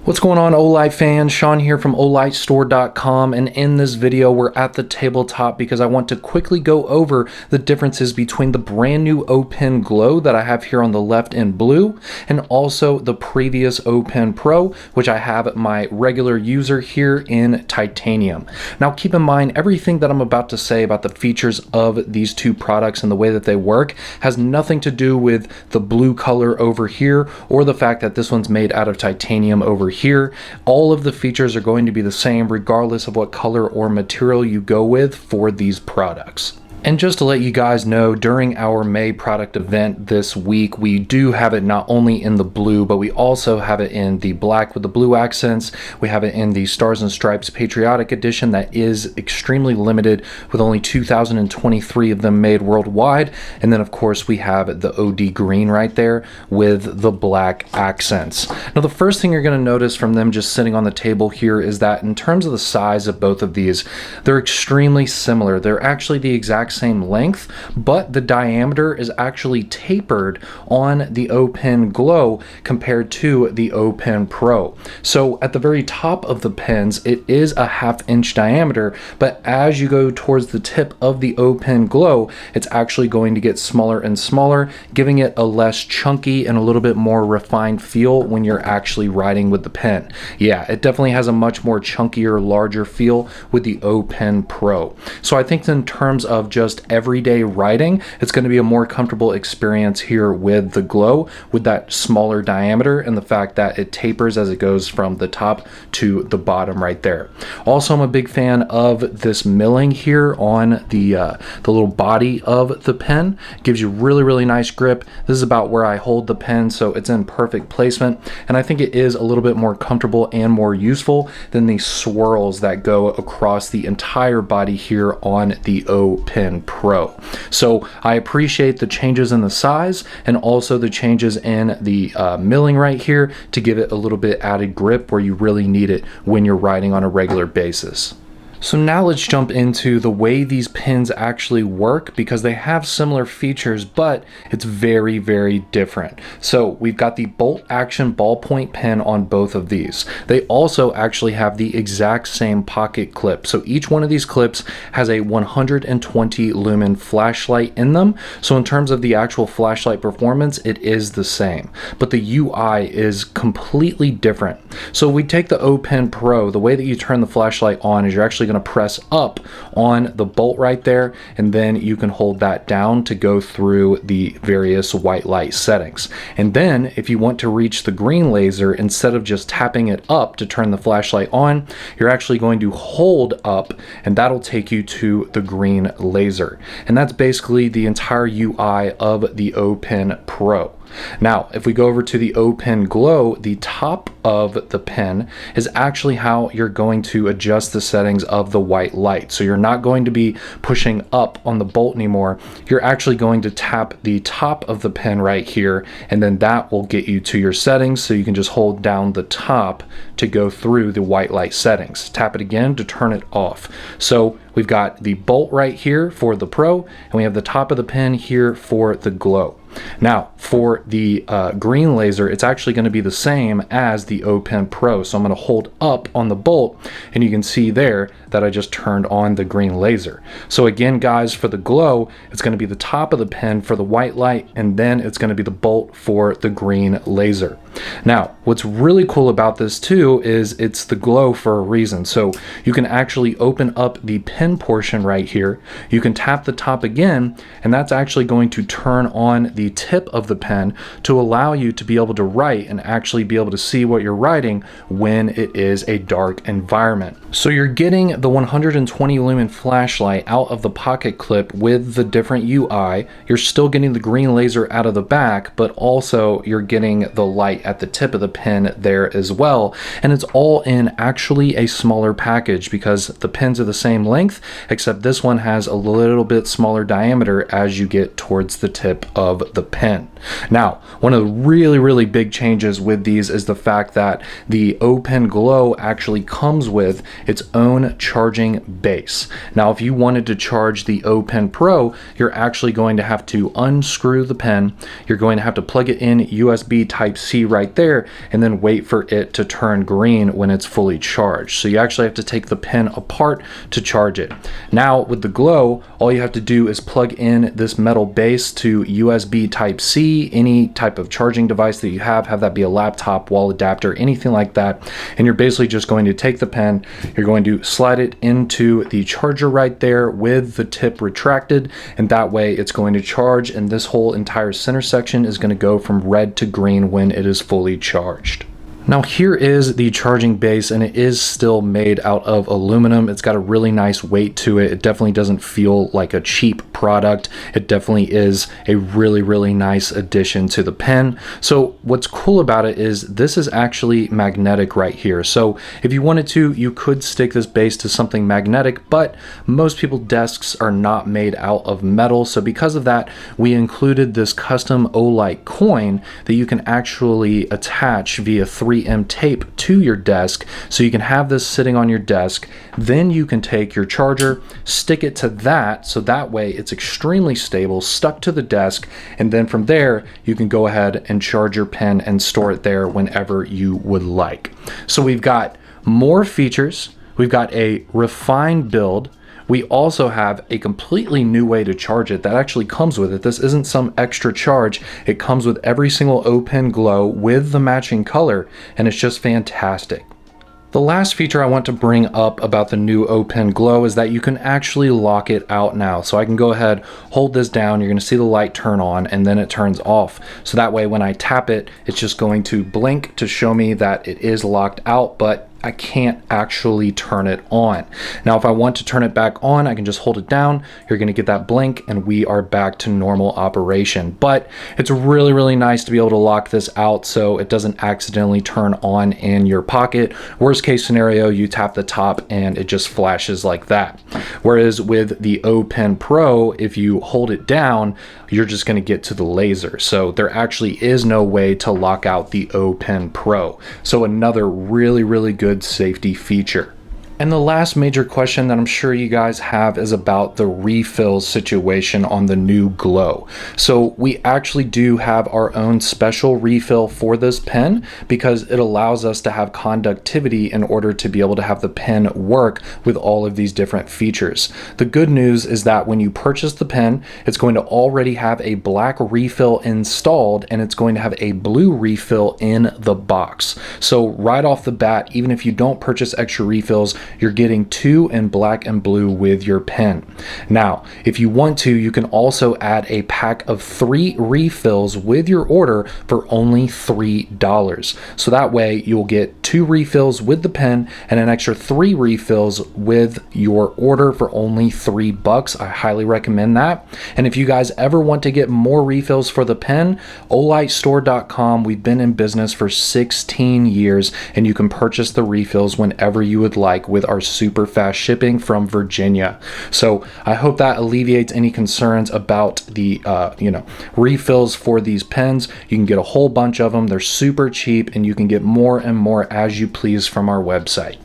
What's going on, Olight fans? Sean here from OlightStore.com, and in this video we're at the tabletop because I want to quickly go over the differences between the brand new O Pen Glow that I have here on the left in blue and also the previous O Pen Pro, which I have my regular user here in titanium. Now keep in mind, everything that I'm about to say about the features of these two products and the way that they work has nothing to do with the blue color over here or the fact that this one's made out of titanium over here. All of the features are going to be the same regardless of what color or material you go with for these products. And just to let you guys know, during our May product event this week, we do have it not only in the blue, but we also have it in the black with the blue accents. We have it in the Stars and Stripes Patriotic Edition that is extremely limited with only 2,023 of them made worldwide. And then of course we have the OD green right there with the black accents. Now the first thing you're going to notice from them just sitting on the table here is that in terms of the size of both of these, they're extremely similar. They're actually the exact same length, but the diameter is actually tapered on the O Pen Glow compared to the O Pen Pro. So at the very top of the pens, it is a 1/2 inch diameter, but as you go towards the tip of the O Pen Glow, it's actually going to get smaller and smaller, giving it a less chunky and a little bit more refined feel when you're actually writing with the pen. Yeah, it definitely has a much more chunkier, larger feel with the O Pen Pro. So I think in terms of just everyday writing, it's going to be a more comfortable experience here with the Glow with that smaller diameter and the fact that it tapers as it goes from the top to the bottom right there. Also, I'm a big fan of this milling here on the little body of the pen. It gives you really nice grip. This is about where I hold the pen, so it's in perfect placement, and I think it is a little bit more comfortable and more useful than the swirls that go across the entire body here on the O Pen Pro. So I appreciate the changes in the size and also the changes in the milling right here to give it a little bit added grip where you really need it when you're writing on a regular basis. So now let's jump into the way these pens actually work, because they have similar features, but it's very different. So we've got the bolt action ballpoint pen on both of these. They also actually have the exact same pocket clip. So each one of these clips has a 120 lumen flashlight in them. So in terms of the actual flashlight performance, it is the same, but the UI is completely different. So we take the O Pen Pro, the way that you turn the flashlight on is you're actually going to press up on the bolt right there, and then you can hold that down to go through the various white light settings. And then if you want to reach the green laser, instead of just tapping it up to turn the flashlight on, you're actually going to hold up, and that'll take you to the green laser. And that's basically the entire UI of the O Pen Pro. Now, if we go over to the O Pen Glow, the top of the pen is actually how you're going to adjust the settings of the white light. So you're not going to be pushing up on the bolt anymore. You're actually going to tap the top of the pen right here, and then that will get you to your settings. So you can just hold down the top to go through the white light settings. Tap it again to turn it off. So we've got the bolt right here for the Pro, and we have the top of the pen here for the Glow. Now, for the green laser, it's actually going to be the same as the O Pen Pro. So I'm going to hold up on the bolt, and you can see there that I just turned on the green laser. So again, guys, for the Glow, it's going to be the top of the pen for the white light, and then it's going to be the bolt for the green laser. Now, what's really cool about this too is it's the Glow for a reason. So you can actually open up the pen portion right here. You can tap the top again, and that's actually going to turn on the tip of the pen to allow you to be able to write and actually be able to see what you're writing when it is a dark environment. So you're getting the 120 lumen flashlight out of the pocket clip with the different UI. You're still getting the green laser out of the back, but also you're getting the light at the tip of the pen there as well. And it's all in actually a smaller package because the pens are the same length, except this one has a little bit smaller diameter as you get towards the tip of the pen. Now, one of the really big changes with these is the fact that the O Pen Glow actually comes with its own charging base. Now, if you wanted to charge the O Pen Pro, you're actually going to have to unscrew the pen. You're going to have to plug it in USB Type-C right there and then wait for it to turn green when it's fully charged. So you actually have to take the pen apart to charge it. Now, with the Glow, all you have to do is plug in this metal base to USB Type-C, any type of charging device that you have that be a laptop, wall adapter, anything like that. And you're basically just going to take the pen, you're going to slide it into the charger right there with the tip retracted, and that way it's going to charge, and this whole entire center section is going to go from red to green when it is fully charged. Now here is the charging base, and it is still made out of aluminum. It's got a really nice weight to it. It definitely doesn't feel like a cheap product. It definitely is a really nice addition to the pen. So what's cool about it is this is actually magnetic right here. So if you wanted to, you could stick this base to something magnetic, but most people's desks are not made out of metal. So because of that, we included this custom Olight coin that you can actually attach via 3M tape to your desk, so you can have this sitting on your desk. Then you can take your charger, stick it to that, so that way it's extremely stable, stuck to the desk, and then from there you can go ahead and charge your pen and store it there whenever you would like. So we've got more features, we've got a refined build. We also have a completely new way to charge it that actually comes with it. This isn't some extra charge. It comes with every single O Pen Glow with the matching color, and it's just fantastic. The last feature I want to bring up about the new O Pen Glow is that you can actually lock it out now. So I can go ahead, hold this down, you're going to see the light turn on, and then it turns off. So that way when I tap it, it's just going to blink to show me that it is locked out, but I can't actually turn it on. Now, if I want to turn it back on, I can just hold it down. You're gonna get that blink and we are back to normal operation. But it's really nice to be able to lock this out so it doesn't accidentally turn on in your pocket. Worst case scenario, you tap the top and it just flashes like that. Whereas with the O Pen Pro, if you hold it down, you're just gonna get to the laser. So there actually is no way to lock out the O Pen Pro. So another really good safety feature. And the last major question that I'm sure you guys have is about the refill situation on the new Glow. So we actually do have our own special refill for this pen because it allows us to have conductivity in order to be able to have the pen work with all of these different features. The good news is that when you purchase the pen, it's going to already have a black refill installed and it's going to have a blue refill in the box. So right off the bat, even if you don't purchase extra refills, you're getting 2 in black and blue with your pen. Now, if you want to, you can also add a pack of 3 refills with your order for only $3. So that way you'll get 2 refills with the pen and an extra 3 refills with your order for only $3. I highly recommend that. And if you guys ever want to get more refills for the pen, OlightStore.com, we've been in business for 16 years and you can purchase the refills whenever you would like with our super fast shipping from Virginia. So I hope that alleviates any concerns about the refills for these pens. You can get a whole bunch of them. They're super cheap and you can get more and more as you please from our website.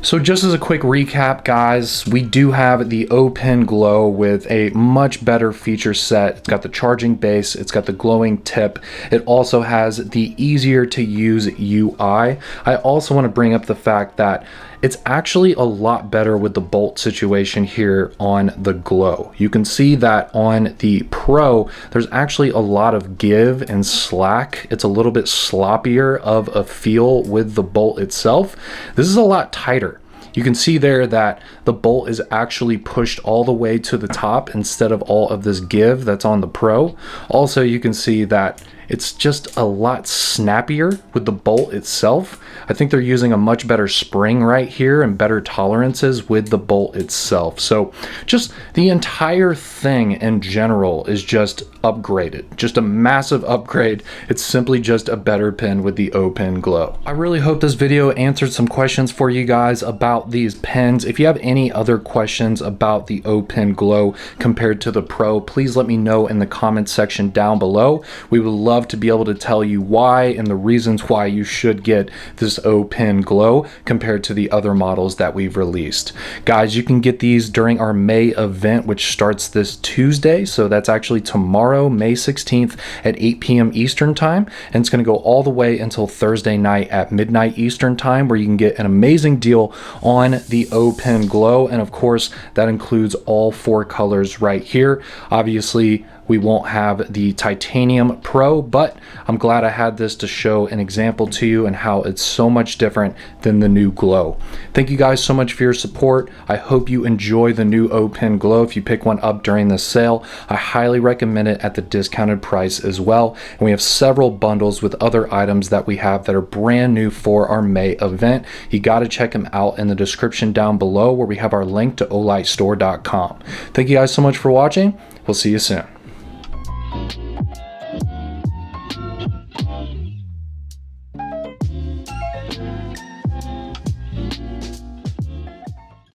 So just as a quick recap, guys, we do have the O Pen Glow with a much better feature set. It's got the charging base, it's got the glowing tip. It also has the easier to use UI. I also want to bring up the fact that it's actually a lot better with the bolt situation here on the Glow. You can see that on the Pro, there's actually a lot of give and slack. It's a little bit sloppier of a feel with the bolt itself. This is a lot tighter. You can see there that the bolt is actually pushed all the way to the top instead of all of this give that's on the Pro. Also, you can see that it's just a lot snappier with the bolt itself. I think they're using a much better spring right here and better tolerances with the bolt itself. So just the entire thing in general is just upgraded, just a massive upgrade. It's simply just a better pen with the O Pen Glow. I really hope this video answered some questions for you guys about these pens. If you have any other questions about the O Pen Glow compared to the Pro, please let me know in the comments section down below. We would love to be able to tell you why and the reasons why you should get this O Pen Glow compared to the other models that we've released. Guys, you can get these during our May event, which starts this Tuesday. So that's actually tomorrow, May 16th at 8 p.m. Eastern time. And it's going to go all the way until Thursday night at midnight Eastern time, where you can get an amazing deal on the O Pen Glow. And of course, that includes all 4 colors right here. Obviously, we won't have the Titanium Pro, but I'm glad I had this to show an example to you and how it's so much different than the new Glow. Thank you guys so much for your support. I hope you enjoy the new O Pen Glow. If you pick one up during this sale, I highly recommend it at the discounted price as well. And we have several bundles with other items that we have that are brand new for our May event. You got to check them out in the description down below, where we have our link to olightstore.com. Thank you guys so much for watching. We'll see you soon.